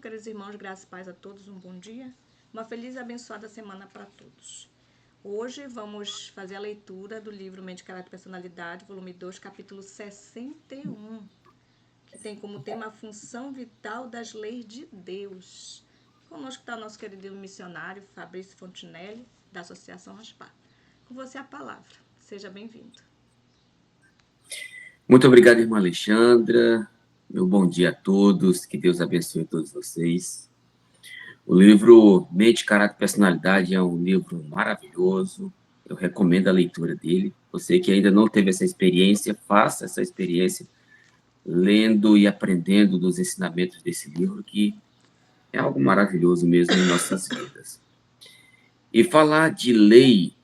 queridos irmãos, graças e paz a todos, um bom dia, uma feliz e abençoada semana para todos. Hoje vamos fazer a leitura do livro Mente, Caráter e Personalidade, volume 2, capítulo 61, que tem como tema a função vital das leis de Deus. Conosco está o nosso querido missionário Fabrício Fontinelli, da Associação Raspar. Com você a palavra, seja bem-vindo. Muito obrigado, irmã Alexandra. Meu bom dia a todos. Que Deus abençoe todos vocês. O livro Mente, Caráter e Personalidade é um livro maravilhoso. Eu recomendo a leitura dele. Você que ainda não teve essa experiência, faça essa experiência lendo e aprendendo dos ensinamentos desse livro, que é algo maravilhoso mesmo em nossas vidas. E falar de lei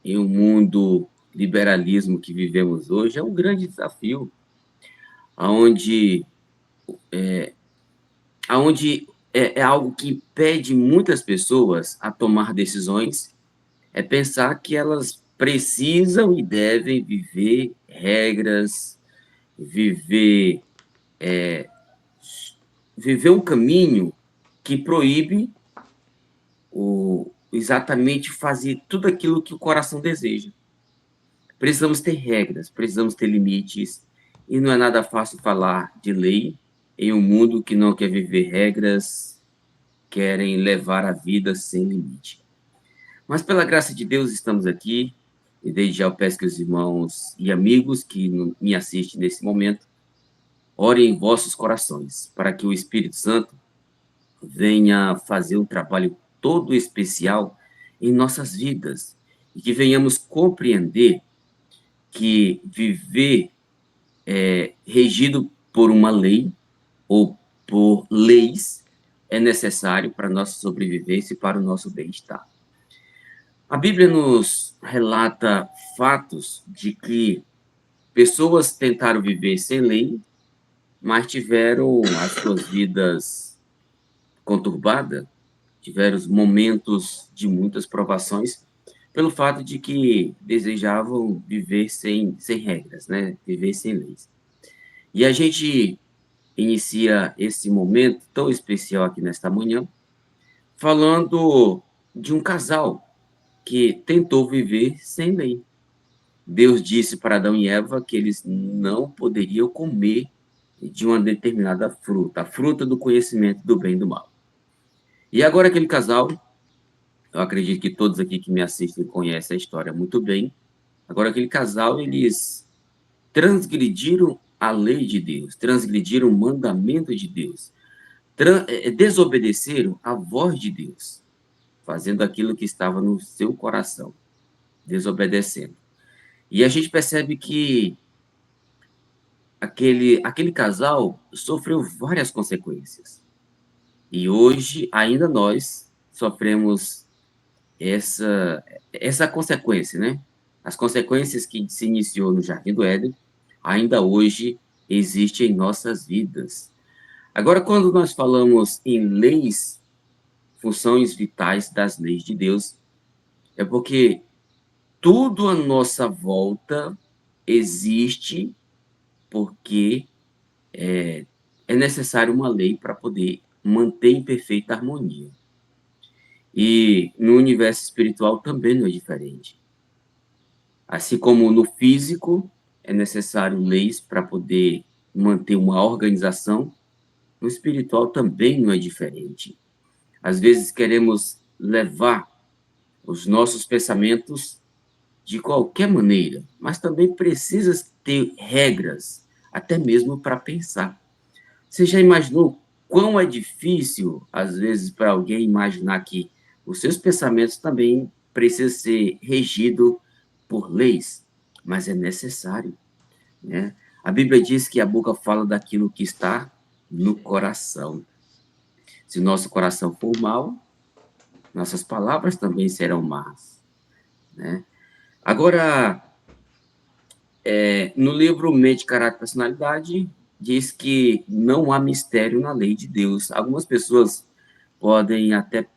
em um mundo liberalismo que vivemos hoje é um grande desafio, onde é algo que impede muitas pessoas a tomar decisões, é pensar que elas precisam e devem viver regras, viver, viver um caminho que proíbe exatamente fazer tudo aquilo que o coração deseja. Precisamos ter regras, precisamos ter limites, e não é nada fácil falar de lei em um mundo que não quer viver regras, querem levar a vida sem limite. Mas pela graça de Deus estamos aqui, e desde já eu peço que os irmãos e amigos que me assistem nesse momento, orem em vossos corações, para que o Espírito Santo venha fazer um trabalho todo especial em nossas vidas, e que venhamos compreender que viver regido por uma lei ou por leis é necessário para a nossa sobrevivência e para o nosso bem-estar. A Bíblia nos relata fatos de que pessoas tentaram viver sem lei, mas tiveram as suas vidas conturbadas, tiveram momentos de muitas provações, pelo fato de que desejavam viver sem regras, né? Viver sem leis. E a gente inicia esse momento tão especial aqui nesta manhã, falando de um casal que tentou viver sem lei. Deus disse para Adão e Eva que eles não poderiam comer de uma determinada fruta, a fruta do conhecimento do bem e do mal. E agora aquele casal, eu acredito que todos aqui que me assistem conhecem a história muito bem, agora aquele casal, eles transgrediram a lei de Deus, transgrediram o mandamento de Deus, desobedeceram a voz de Deus, fazendo aquilo que estava no seu coração, desobedecendo. E a gente percebe que aquele casal sofreu várias consequências. E hoje, ainda nós sofremos essa consequência, né? As consequências que se iniciou no Jardim do Éden, ainda hoje existem em nossas vidas. Agora, quando nós falamos em leis, funções vitais das leis de Deus, é porque tudo à nossa volta existe porque é necessário uma lei para poder manter em perfeita harmonia. E no universo espiritual também não é diferente. Assim como no físico é necessário leis para poder manter uma organização, no espiritual também não é diferente. Às vezes queremos levar os nossos pensamentos de qualquer maneira, mas também precisa ter regras, até mesmo para pensar. Você já imaginou quão é difícil, às vezes, para alguém imaginar que os seus pensamentos também precisam ser regidos por leis? Mas é necessário, né? A Bíblia diz que a boca fala daquilo que está no coração. Se nosso coração for mau, nossas palavras também serão más, né? Agora, no livro Mente, Caráter e Personalidade, diz que não há mistério na lei de Deus. Algumas pessoas podem até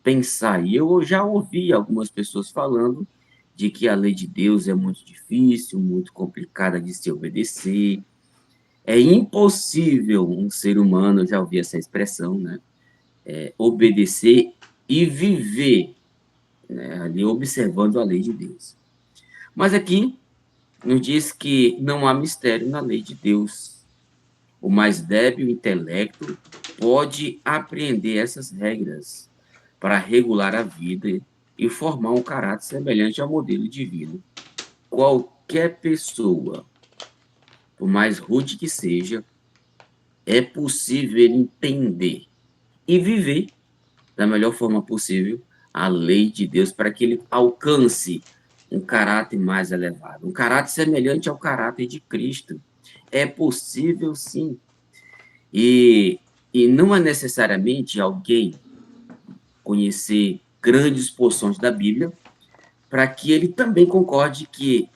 pensar, e eu já ouvi algumas pessoas falando de que a lei de Deus é muito difícil, muito complicada de se obedecer. É impossível um ser humano, eu já ouvi essa expressão, né? obedecer e viver, né, ali observando a lei de Deus. Mas aqui nos diz que não há mistério na lei de Deus. O mais débil intelecto pode apreender essas regras para regular a vida e formar um caráter semelhante ao modelo divino. Qualquer pessoa, por mais rude que seja, é possível entender e viver da melhor forma possível a lei de Deus para que ele alcance um caráter mais elevado, um caráter semelhante ao caráter de Cristo. É possível, sim. E, e não é necessariamente alguém conhecer grandes porções da Bíblia para que ele também concorde que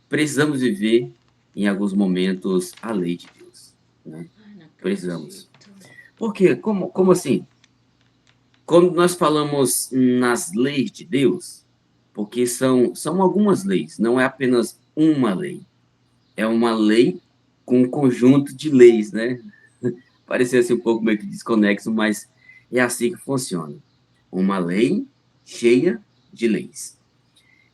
precisamos viver, em alguns momentos, a lei de Deus. Né? Ai, não Precisamos. acredito. Por quê? Como assim? Quando nós falamos nas leis de Deus, porque são algumas leis, não é apenas uma lei. É uma lei com um conjunto de leis, né? Parecia ser um pouco meio que desconexo, mas é assim que funciona. Uma lei cheia de leis.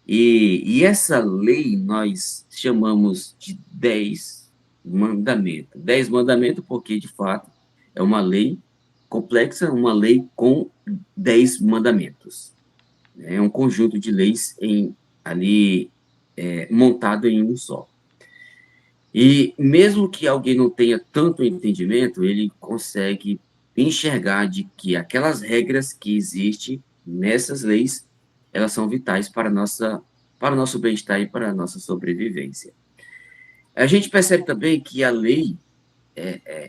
E essa lei nós chamamos de 10 mandamentos. 10 mandamentos porque, de fato, é uma lei complexa, uma lei com 10 mandamentos. É um conjunto de leis ali montado em um só. E mesmo que alguém não tenha tanto entendimento, ele consegue enxergar de que aquelas regras que existem nessas leis, elas são vitais para o nosso bem-estar e para a nossa sobrevivência. A gente percebe também que a lei,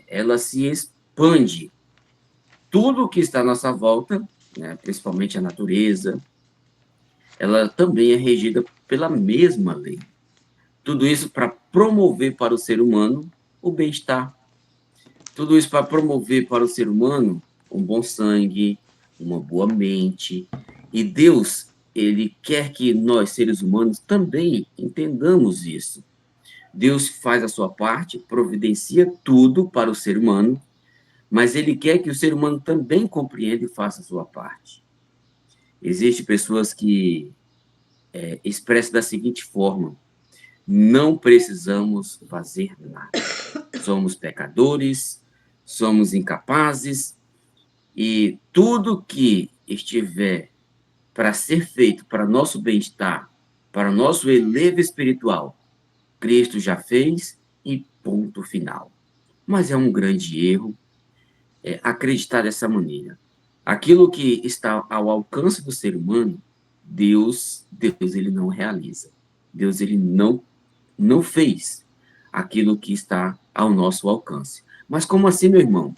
ela se expande. Tudo que está à nossa volta, né, principalmente a natureza, ela também é regida pela mesma lei. Tudo isso para promover para o ser humano o bem-estar. Tudo isso para promover para o ser humano um bom sangue, uma boa mente. E Deus, ele quer que nós, seres humanos, também entendamos isso. Deus faz a sua parte, providencia tudo para o ser humano, mas ele quer que o ser humano também compreenda e faça a sua parte. Existem pessoas que expressam da seguinte forma: não precisamos fazer nada. Somos pecadores, somos incapazes, e tudo que estiver para ser feito para nosso bem-estar, para nosso elevo espiritual, Cristo já fez e ponto final. Mas é um grande erro acreditar dessa maneira. Aquilo que está ao alcance do ser humano, Deus ele não realiza. Deus ele não fez aquilo que está ao nosso alcance. Mas como assim, meu irmão?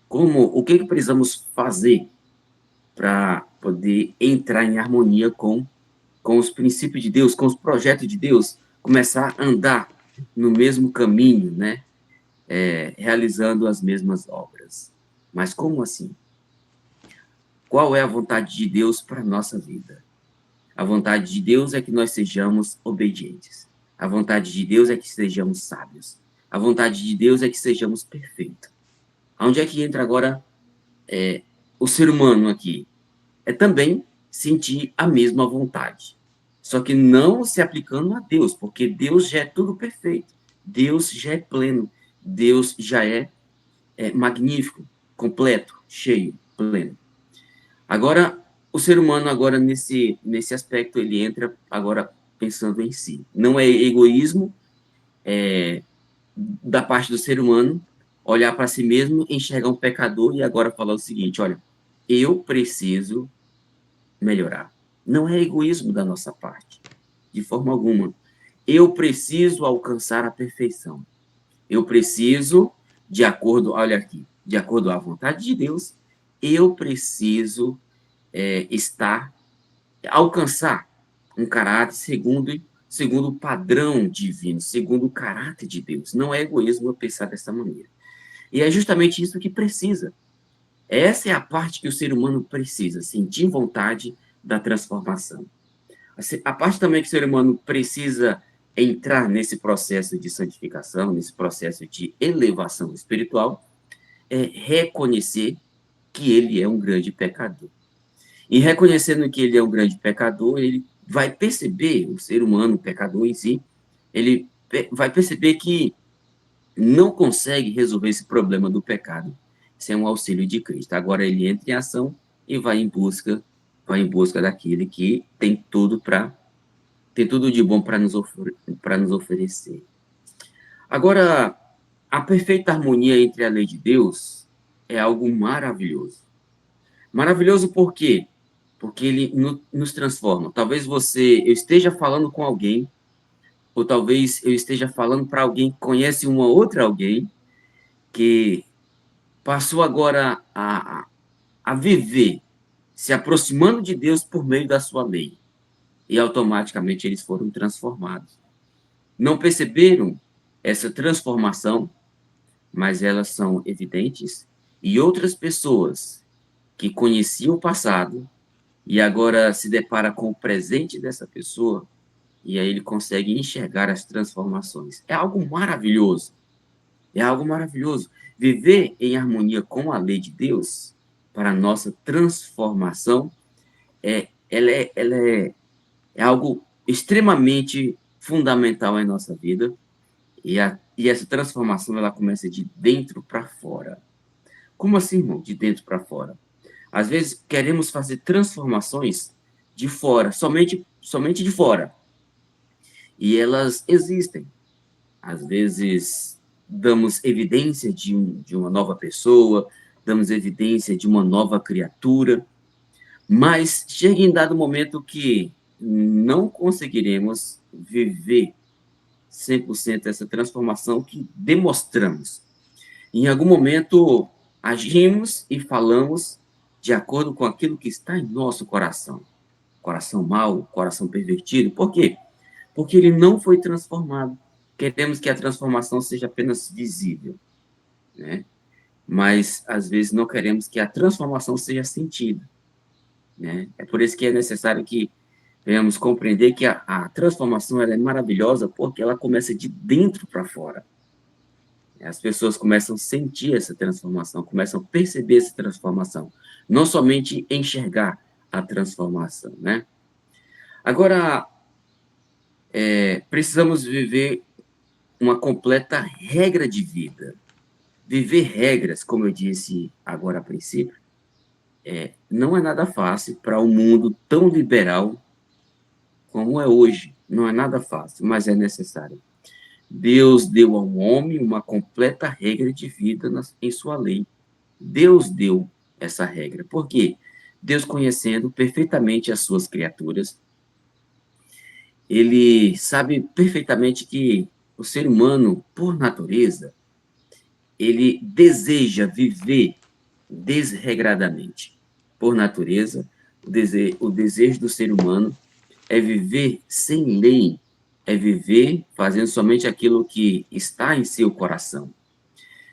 O que precisamos fazer para poder entrar em harmonia com os princípios de Deus, com os projetos de Deus, começar a andar no mesmo caminho, né? Realizando as mesmas obras. Mas como assim? Qual é a vontade de Deus para a nossa vida? A vontade de Deus é que nós sejamos obedientes. A vontade de Deus é que sejamos sábios. A vontade de Deus é que sejamos perfeitos. Onde é que entra agora o ser humano aqui? É também sentir a mesma vontade. Só que não se aplicando a Deus, porque Deus já é tudo perfeito. Deus já é pleno. Deus já é magnífico, completo, cheio, pleno. Agora, o ser humano agora nesse aspecto, ele entra agora pensando em si. Não é egoísmo da parte do ser humano olhar para si mesmo, enxergar um pecador e agora falar o seguinte: olha, eu preciso melhorar. Não é egoísmo da nossa parte, de forma alguma. Eu preciso alcançar a perfeição. Eu preciso, de acordo, olha aqui, de acordo à vontade de Deus, eu preciso alcançar um caráter segundo o padrão divino, segundo o caráter de Deus. Não é egoísmo eu pensar dessa maneira. E é justamente isso que precisa. Essa é a parte que o ser humano precisa, sentir vontade da transformação. A parte também que o ser humano precisa entrar nesse processo de santificação, nesse processo de elevação espiritual, é reconhecer que ele é um grande pecador. E reconhecendo que ele é um grande pecador, ele vai perceber, o ser humano, o pecador em si, ele vai perceber que não consegue resolver esse problema do pecado sem um auxílio de Cristo. Agora ele entra em ação e vai em busca daquele que tem tudo de bom para nos oferecer. Agora, a perfeita harmonia entre a lei de Deus é algo maravilhoso. Maravilhoso por quê? Porque ele nos transforma. Talvez eu esteja falando com alguém, ou talvez eu esteja falando para alguém que conhece uma outra alguém, que passou agora a viver se aproximando de Deus por meio da sua lei. E automaticamente eles foram transformados. Não perceberam essa transformação, mas elas são evidentes. E outras pessoas que conheciam o passado e agora se depara com o presente dessa pessoa, e aí ele consegue enxergar as transformações. É algo maravilhoso. É algo maravilhoso. Viver em harmonia com a lei de Deus para a nossa transformação é algo extremamente fundamental em nossa vida. E essa transformação ela começa de dentro para fora. Como assim, irmão? De dentro para fora. Às vezes queremos fazer transformações de fora, somente de fora. E elas existem. Às vezes damos evidência de uma nova pessoa, damos evidência de uma nova criatura, mas chega em dado momento que não conseguiremos viver 100% essa transformação que demonstramos. Em algum momento, agimos e falamos de acordo com aquilo que está em nosso coração. Coração mau, coração pervertido. Por quê? Porque ele não foi transformado. Queremos que a transformação seja apenas visível, né? Mas, às vezes, não queremos que a transformação seja sentida, né? É por isso que é necessário que venhamos compreender que a transformação ela é maravilhosa porque ela começa de dentro para fora. As pessoas começam a sentir essa transformação, começam a perceber essa transformação, não somente enxergar a transformação, né? Agora, precisamos viver uma completa regra de vida. Viver regras, como eu disse agora a princípio, não é nada fácil para um mundo tão liberal como é hoje. Não é nada fácil, mas é necessário. Deus deu ao homem uma completa regra de vida em sua lei. Deus deu essa regra. Por quê? Deus, conhecendo perfeitamente as suas criaturas, ele sabe perfeitamente que o ser humano, por natureza, ele deseja viver desregradamente. Por natureza, o desejo do ser humano é viver sem lei, é viver fazendo somente aquilo que está em seu coração.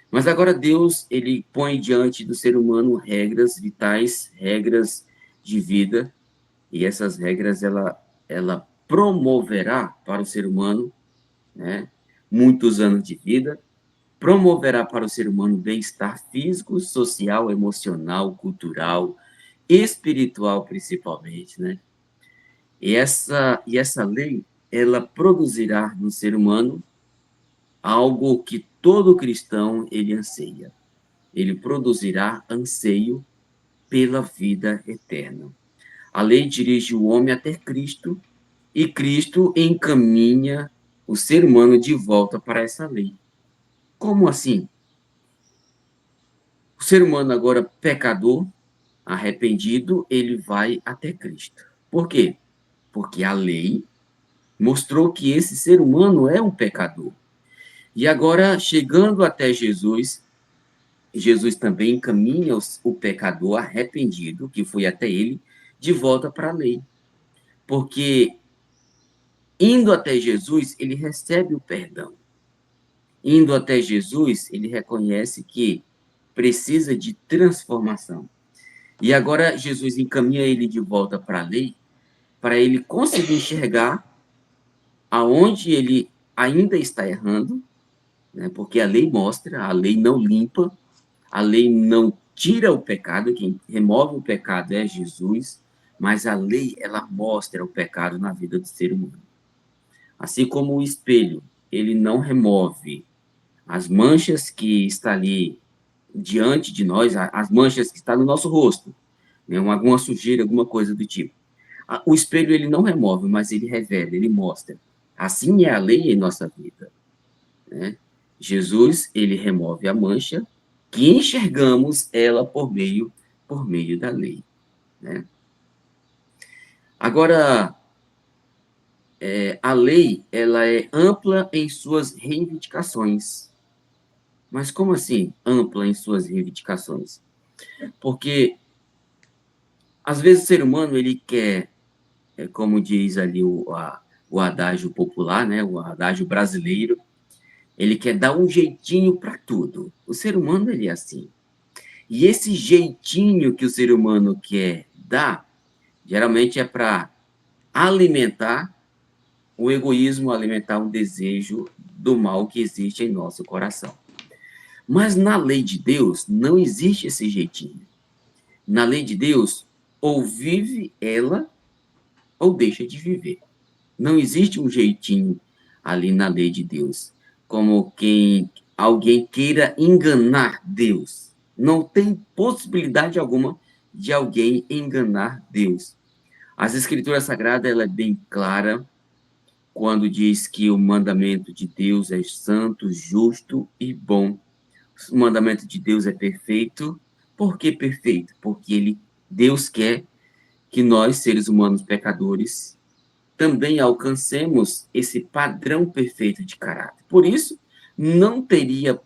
Mas agora Deus, ele põe diante do ser humano regras vitais, regras de vida, e essas regras ela promoverá para o ser humano, né, muitos anos de vida, promoverá para o ser humano bem-estar físico, social, emocional, cultural, espiritual principalmente, né? E essa lei, ela produzirá no ser humano algo que todo cristão ele anseia. Ele produzirá anseio pela vida eterna. A lei dirige o homem até Cristo e Cristo encaminha o ser humano de volta para essa lei. Como assim? O ser humano agora pecador, arrependido, ele vai até Cristo. Por quê? Porque a lei mostrou que esse ser humano é um pecador. E agora, chegando até Jesus, Jesus também encaminha o pecador arrependido, que foi até ele, de volta para a lei. Porque, indo até Jesus, ele recebe o perdão. Indo até Jesus, ele reconhece que precisa de transformação. E agora, Jesus encaminha ele de volta para a lei, para ele conseguir enxergar aonde ele ainda está errando, né? Porque a lei mostra, a lei não limpa, a lei não tira o pecado, quem remove o pecado é Jesus, mas a lei, ela mostra o pecado na vida do ser humano. Assim como o espelho, ele não remove as manchas que está ali diante de nós, as manchas que estão no nosso rosto, né? Alguma sujeira, alguma coisa do tipo. O espelho, ele não remove, mas ele revela, ele mostra. Assim é a lei em nossa vida, né? Jesus, ele remove a mancha, que enxergamos ela por meio da lei, né? Agora, a lei, ela é ampla em suas reivindicações. Mas como assim, ampla em suas reivindicações? Porque, às vezes, o ser humano, ele quer, como diz ali o adágio popular, né? O adágio brasileiro, ele quer dar um jeitinho para tudo. O ser humano, ele é assim. E esse jeitinho que o ser humano quer dar, geralmente é para alimentar o egoísmo, alimentar um desejo do mal que existe em nosso coração. Mas na lei de Deus não existe esse jeitinho. Na lei de Deus, ou vive ela ou deixa de viver. Não existe um jeitinho ali na lei de Deus, como quem alguém queira enganar Deus. Não tem possibilidade alguma de alguém enganar Deus. As Escrituras Sagradas, ela é bem clara quando diz que o mandamento de Deus é santo, justo e bom. O mandamento de Deus é perfeito. Por que perfeito? Porque Deus quer que nós, seres humanos pecadores, também alcancemos esse padrão perfeito de caráter. Por isso, não teria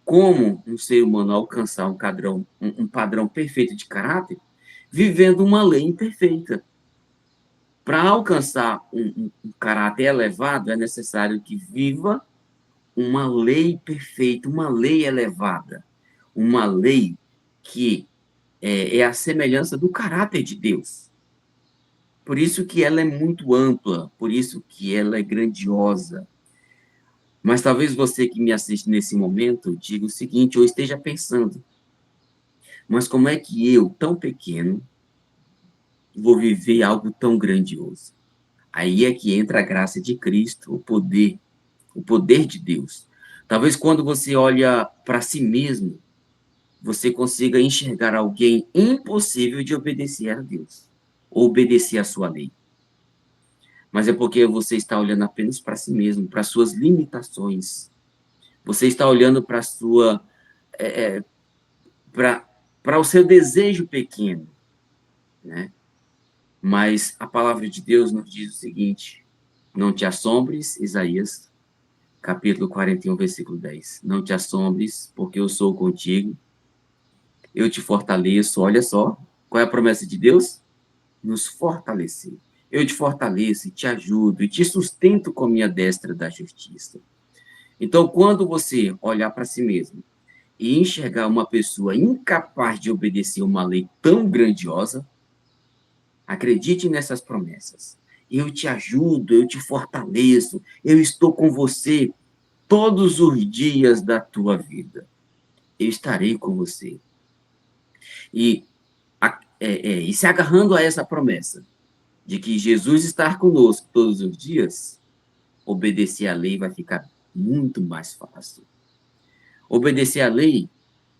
como um ser humano alcançar um padrão perfeito de caráter vivendo uma lei imperfeita. Para alcançar um caráter elevado, é necessário que viva uma lei perfeita, uma lei elevada, uma lei que é a semelhança do caráter de Deus. Por isso que ela é muito ampla, por isso que ela é grandiosa. Mas talvez você que me assiste nesse momento diga o seguinte, ou esteja pensando, mas como é que eu, tão pequeno, vou viver algo tão grandioso? Aí é que entra a graça de Cristo, o poder de Deus. Talvez quando você olha para si mesmo, você consiga enxergar alguém impossível de obedecer a Deus, ou obedecer a sua lei. Mas é porque você está olhando apenas para si mesmo, para suas limitações. Você está olhando para sua, para o seu desejo pequeno, né? Mas a palavra de Deus nos diz o seguinte: não te assombres, Isaías, capítulo 41, versículo 10. Não te assombres, porque eu sou contigo. Eu te fortaleço. Olha só, qual é a promessa de Deus? Nos fortalecer. Eu te fortaleço, te ajudo e te sustento com a minha destra da justiça. Então, quando você olhar para si mesmo e enxergar uma pessoa incapaz de obedecer uma lei tão grandiosa, acredite nessas promessas. Eu te ajudo, eu te fortaleço, eu estou com você todos os dias da tua vida. Eu estarei com você. E, e se agarrando a essa promessa de que Jesus está conosco todos os dias, obedecer à lei vai ficar muito mais fácil. Obedecer à lei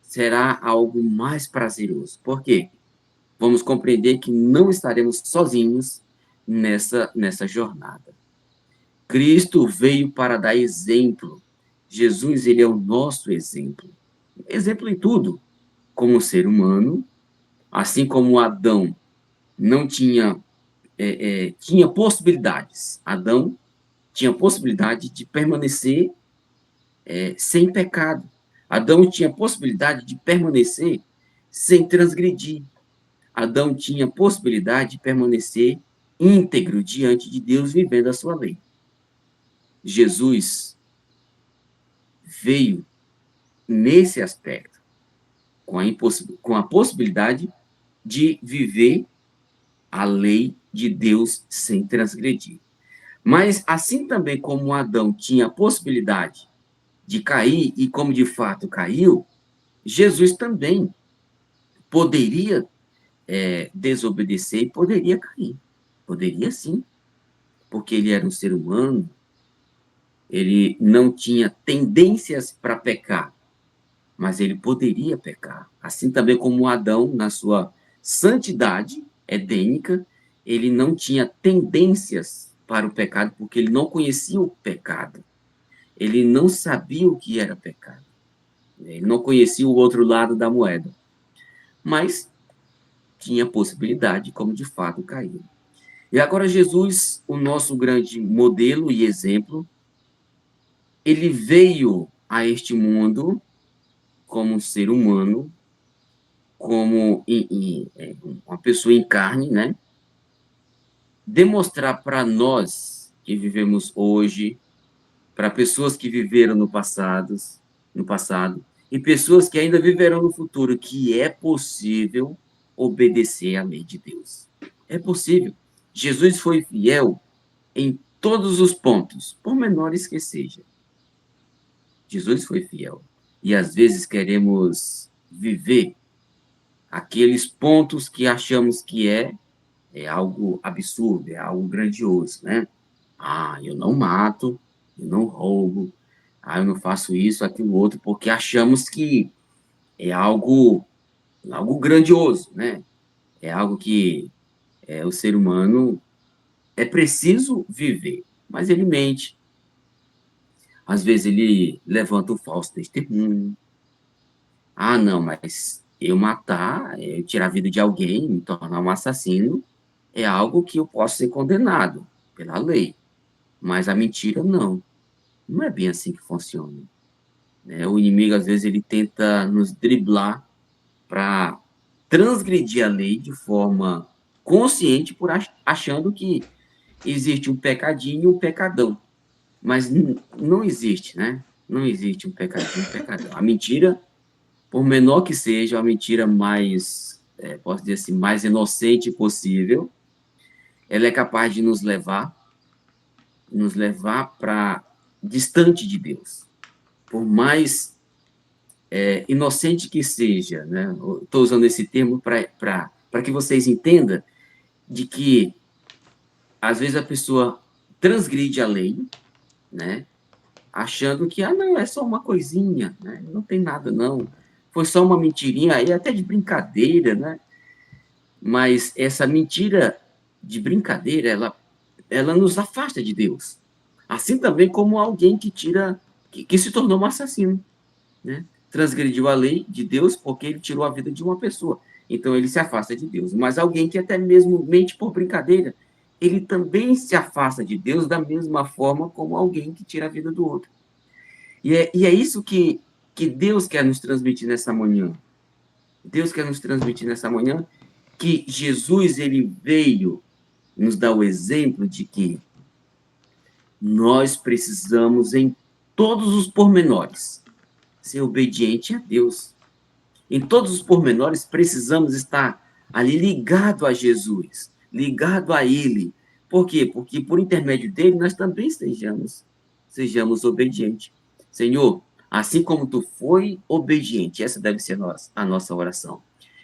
será algo mais prazeroso. Por quê? Vamos compreender que não estaremos sozinhos nessa jornada. Cristo veio para dar exemplo. Jesus, ele é o nosso exemplo. Exemplo em tudo. Como ser humano, assim como Adão não tinha, tinha possibilidades. Adão tinha possibilidade de permanecer sem pecado. Adão tinha possibilidade de permanecer sem transgredir. Adão tinha possibilidade de permanecer íntegro diante de Deus, vivendo a sua lei. Jesus veio nesse aspecto, com a possibilidade de viver a lei de Deus sem transgredir. Mas, assim também como Adão tinha a possibilidade de cair, e como de fato caiu, Jesus também poderia desobedecer e poderia cair. Poderia sim, porque ele era um ser humano, ele não tinha tendências para pecar, mas ele poderia pecar. Assim também como Adão, na sua santidade edênica, ele não tinha tendências para o pecado, porque ele não conhecia o pecado. Ele não sabia o que era pecado. Ele não conhecia o outro lado da moeda. Mas tinha possibilidade, como de fato caiu. E agora Jesus, o nosso grande modelo e exemplo, ele veio a este mundo como um ser humano, como uma pessoa em carne, né? Demonstrar para nós que vivemos hoje, para pessoas que viveram no passado, e pessoas que ainda viverão no futuro, que é possível obedecer à lei de Deus. É possível. Jesus foi fiel em todos os pontos, por menores que sejam. Jesus foi fiel. E às vezes queremos viver aqueles pontos que achamos que é algo absurdo, é algo grandioso, né? Ah, eu não mato, eu não roubo, ah, eu não faço isso, aquilo, outro, porque achamos que é algo grandioso, né? É algo que o ser humano é preciso viver, mas ele mente. Às vezes ele levanta o falso testemunho. Ah, não, mas eu matar, eu tirar a vida de alguém, me tornar um assassino, é algo que eu posso ser condenado pela lei. Mas a mentira, não. Não é bem assim que funciona, né? O inimigo, às vezes, ele tenta nos driblar para transgredir a lei de forma consciente, por achando que existe um pecadinho e um pecadão. Mas não existe, né? Não existe um pecadinho e um pecadão. A mentira, por menor que seja, a mentira mais, posso dizer assim, mais inocente possível, ela é capaz de nos levar para distante de Deus. Por mais inocente que seja, né? Estou usando esse termo para que vocês entendam de que, às vezes, a pessoa transgride a lei, né? Achando que, não, é só uma coisinha, né? Não tem nada, não. Foi só uma mentirinha, aí até de brincadeira, né? Mas essa mentira de brincadeira, ela nos afasta de Deus. Assim também como alguém que se tornou um assassino, né? Transgrediu a lei de Deus porque ele tirou a vida de uma pessoa. Então ele se afasta de Deus. Mas alguém que até mesmo mente por brincadeira, ele também se afasta de Deus da mesma forma como alguém que tira a vida do outro. E é isso que Deus quer nos transmitir nessa manhã. Deus quer nos transmitir nessa manhã que Jesus, ele veio nos dar o exemplo de que nós precisamos, em todos os pormenores, ser obediente a Deus. Em todos os pormenores, precisamos estar ali ligado a Jesus, ligado a Ele. Por quê? Porque por intermédio dele, nós também sejamos obedientes. Senhor, assim como tu foi obediente, essa deve ser a nossa oração.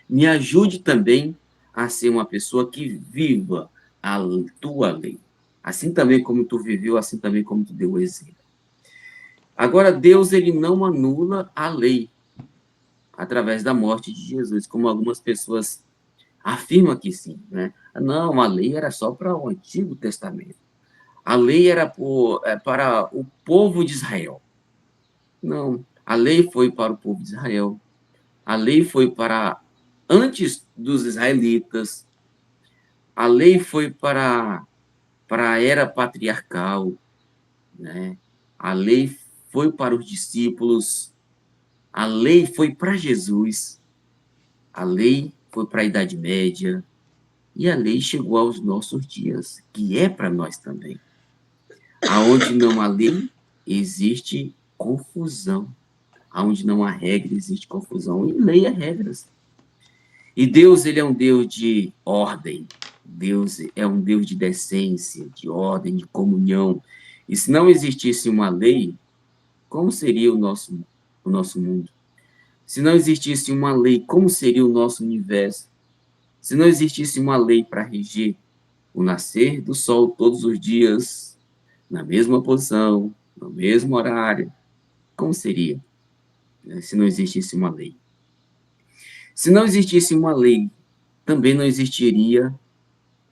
Me ajude também a ser uma pessoa que viva a tua lei. Assim também como tu viveu, assim também como tu deu o exemplo. Agora, Deus, ele não anula a lei através da morte de Jesus, como algumas pessoas afirmam que sim, né? Não, a lei era só para o Antigo Testamento. A lei era para o povo de Israel. Não, a lei foi para o povo de Israel. A lei foi para antes dos israelitas. A lei foi para a era patriarcal, né? A lei foi para os discípulos. A lei foi para Jesus. A lei foi para a Idade Média. E a lei chegou aos nossos dias, que é para nós também. Aonde não há lei, existe confusão. Aonde não há regra, existe confusão. E lei é regras. E Deus, ele é um Deus de ordem. Deus é um Deus de decência, de ordem, de comunhão. E se não existisse uma lei, como seria o nosso mundo? Se não existisse uma lei, como seria o nosso universo? Se não existisse uma lei para reger o nascer do sol todos os dias, na mesma posição, no mesmo horário, como seria, né, se não existisse uma lei? Se não existisse uma lei, também não existiria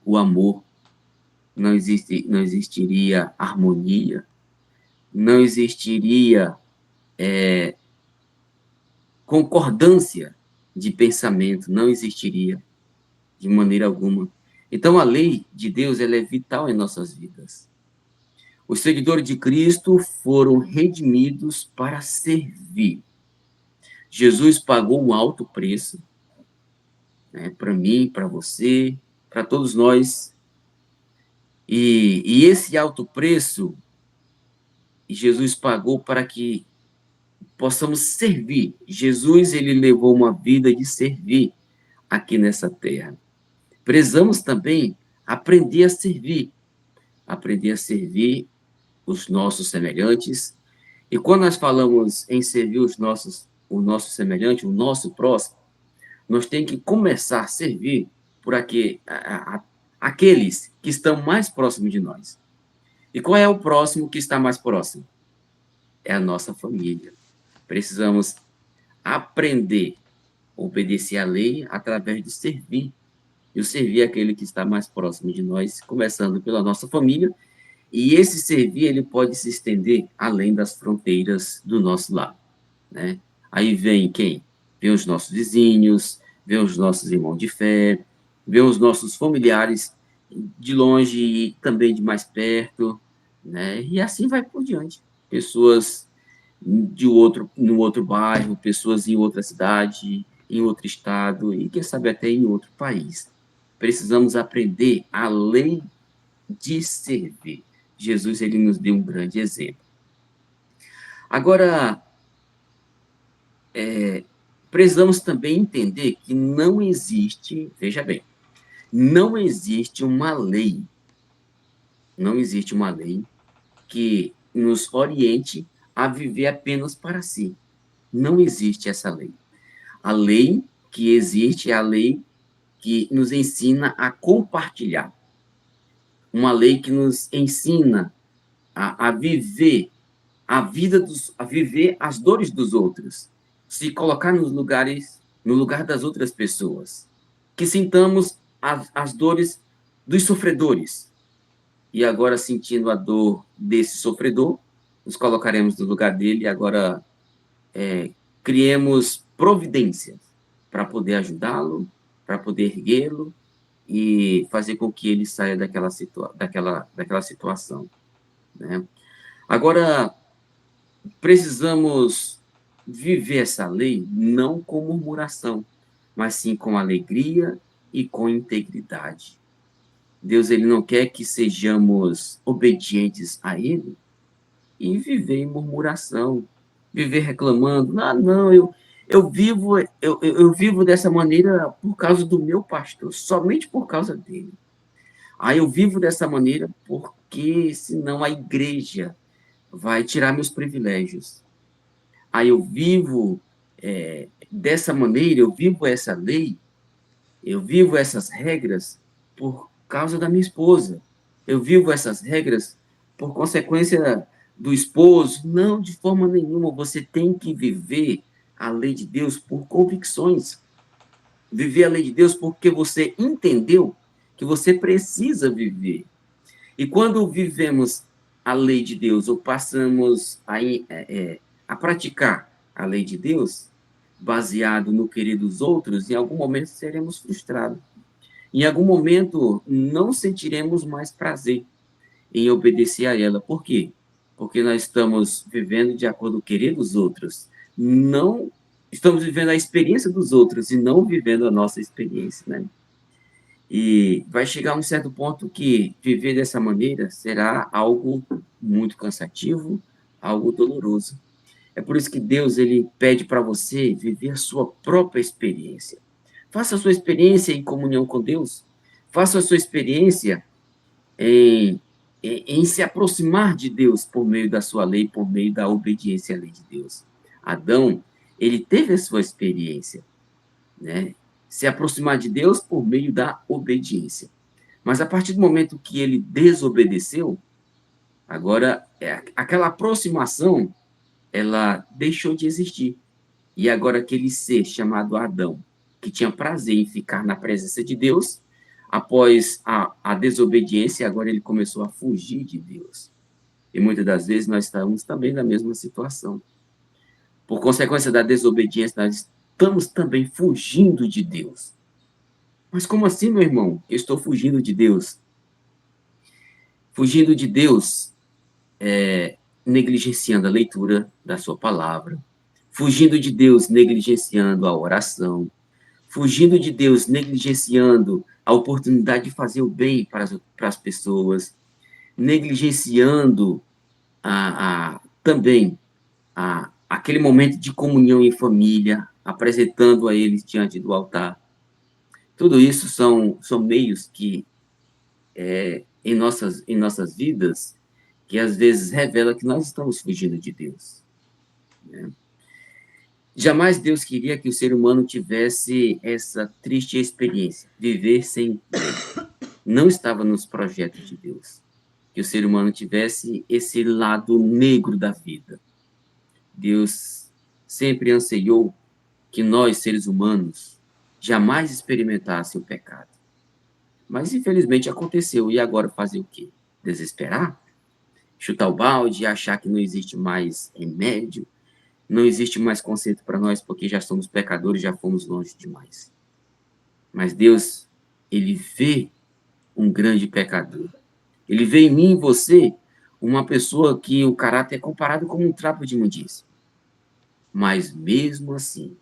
o amor, não existiria harmonia, não existiria concordância de pensamento, não existiria de maneira alguma. Então, a lei de Deus ela é vital em nossas vidas. Os seguidores de Cristo foram redimidos para servir. Jesus pagou um alto preço, né, para mim, para você, para todos nós. E esse alto preço Jesus pagou para que possamos servir. Jesus, ele levou uma vida de servir aqui nessa terra. Precisamos também aprender a servir os nossos semelhantes. E quando nós falamos em servir o nosso semelhante, o nosso próximo, nós temos que começar a servir por aqueles que estão mais próximos de nós. E qual é o próximo que está mais próximo? É a nossa família. Precisamos aprender a obedecer à lei através do servir. E o servir é aquele que está mais próximo de nós, começando pela nossa família. E esse servir, ele pode se estender além das fronteiras do nosso lar, né? Aí vem quem? Vem os nossos vizinhos, vem os nossos irmãos de fé, vem os nossos familiares de longe e também de mais perto, né? E assim vai por diante. Pessoas no outro bairro, pessoas em outra cidade, em outro estado e, quem sabe, até em outro país. Precisamos aprender a lei de servir. Jesus, ele nos deu um grande exemplo. Agora, precisamos também entender que não existe, veja bem, não existe uma lei que nos oriente a viver apenas para si. Não existe essa lei. A lei que existe é a lei que nos ensina a compartilhar. Uma lei que nos ensina a viver a viver as dores dos outros, se colocar no lugar das outras pessoas, que sintamos as dores dos sofredores. E agora, sentindo a dor desse sofredor, nos colocaremos no lugar dele e agora criemos providências para poder ajudá-lo, para poder erguê-lo e fazer com que ele saia daquela situação, né? Agora, precisamos viver essa lei não com murmuração, mas sim com alegria e com integridade. Deus, ele não quer que sejamos obedientes a ele e viver em murmuração, viver reclamando. Ah, não, eu vivo dessa maneira por causa do meu pastor, somente por causa dele. Ah, eu vivo dessa maneira porque senão a igreja vai tirar meus privilégios. Ah, eu vivo dessa maneira, eu vivo essa lei, eu vivo essas regras por causa da minha esposa. Eu vivo essas regras por consequência do esposo. Não, de forma nenhuma. Você tem que viver a lei de Deus por convicções. Viver a lei de Deus porque você entendeu que você precisa viver. E quando vivemos a lei de Deus ou passamos a praticar a lei de Deus, baseado no querer dos outros, em algum momento seremos frustrados. Em algum momento não sentiremos mais prazer em obedecer a ela. Por quê? Porque nós estamos vivendo de acordo com o querer dos outros. Não estamos vivendo a experiência dos outros e não vivendo a nossa experiência, né? E vai chegar um certo ponto que viver dessa maneira será algo muito cansativo, algo doloroso. É por isso que Deus ele pede para você viver a sua própria experiência. Faça a sua experiência em comunhão com Deus. Faça a sua experiência em se aproximar de Deus por meio da sua lei, por meio da obediência à lei de Deus. Adão, ele teve a sua experiência, né? Se aproximar de Deus por meio da obediência. Mas a partir do momento que ele desobedeceu, agora aquela aproximação, ela deixou de existir. E agora aquele ser chamado Adão, que tinha prazer em ficar na presença de Deus, após a desobediência, agora ele começou a fugir de Deus. E muitas das vezes nós estamos também na mesma situação. Por consequência da desobediência, nós estamos também fugindo de Deus. Mas como assim, meu irmão? Eu estou fugindo de Deus. Fugindo de Deus, negligenciando a leitura da sua palavra. Fugindo de Deus, negligenciando a oração. Fugindo de Deus, negligenciando a oportunidade de fazer o bem para as pessoas. Negligenciando também aquele momento de comunhão em família, apresentando a eles diante do altar. Tudo isso são meios que, em nossas vidas, que às vezes revela que nós estamos fugindo de Deus. Né? Jamais Deus queria que o ser humano tivesse essa triste experiência, viver sem lei. Não estava nos projetos de Deus que o ser humano tivesse esse lado negro da vida. Deus sempre anseiou que nós, seres humanos, jamais experimentássemos o pecado. Mas, infelizmente, aconteceu. E agora fazer o quê? Desesperar? Chutar o balde e achar que não existe mais remédio? Não existe mais conceito para nós porque já somos pecadores, já fomos longe demais. Mas Deus, ele vê um grande pecador. Ele vê em mim e você uma pessoa que o caráter é comparado como um trapo de imundícia. Mas mesmo assim,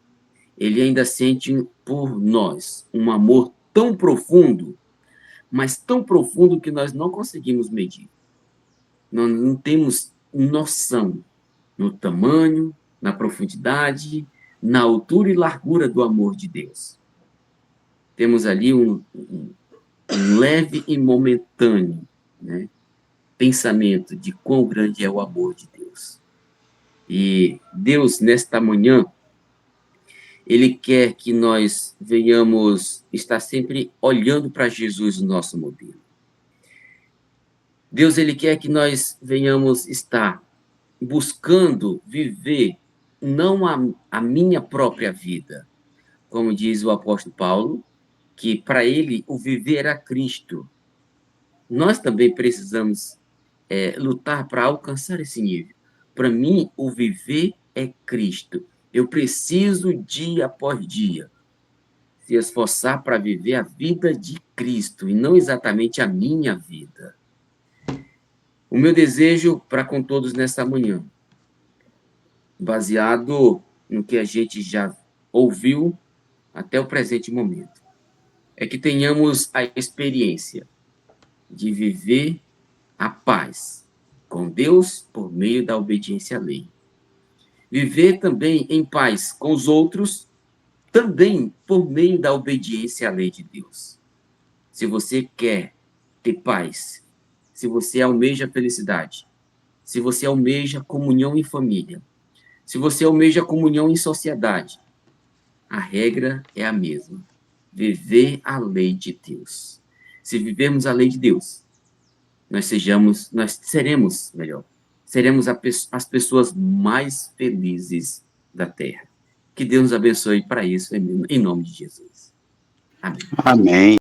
ele ainda sente por nós um amor tão profundo, mas tão profundo que nós não conseguimos medir. Nós não temos noção no tamanho, na profundidade, na altura e largura do amor de Deus. Temos ali um leve e momentâneo, né, pensamento de quão grande é o amor de Deus. E Deus, nesta manhã, ele quer que nós venhamos estar sempre olhando para Jesus, o nosso modelo. Deus, ele quer que nós venhamos estar buscando viver não a minha própria vida, como diz o apóstolo Paulo, que para ele o viver era Cristo. Nós também precisamos lutar para alcançar esse nível. Para mim, o viver é Cristo. Eu preciso, dia após dia, se esforçar para viver a vida de Cristo e não exatamente a minha vida. O meu desejo para com todos nesta manhã, baseado no que a gente já ouviu até o presente momento, é que tenhamos a experiência de viver a paz com Deus por meio da obediência à lei. Viver também em paz com os outros, também por meio da obediência à lei de Deus. Se você quer ter paz, se você almeja felicidade, se você almeja comunhão em família, se você almeja comunhão em sociedade, a regra é a mesma. Viver a lei de Deus. Se vivermos a lei de Deus, nós seremos as pessoas mais felizes da Terra. Que Deus nos abençoe para isso, em nome de Jesus. Amém. Amém.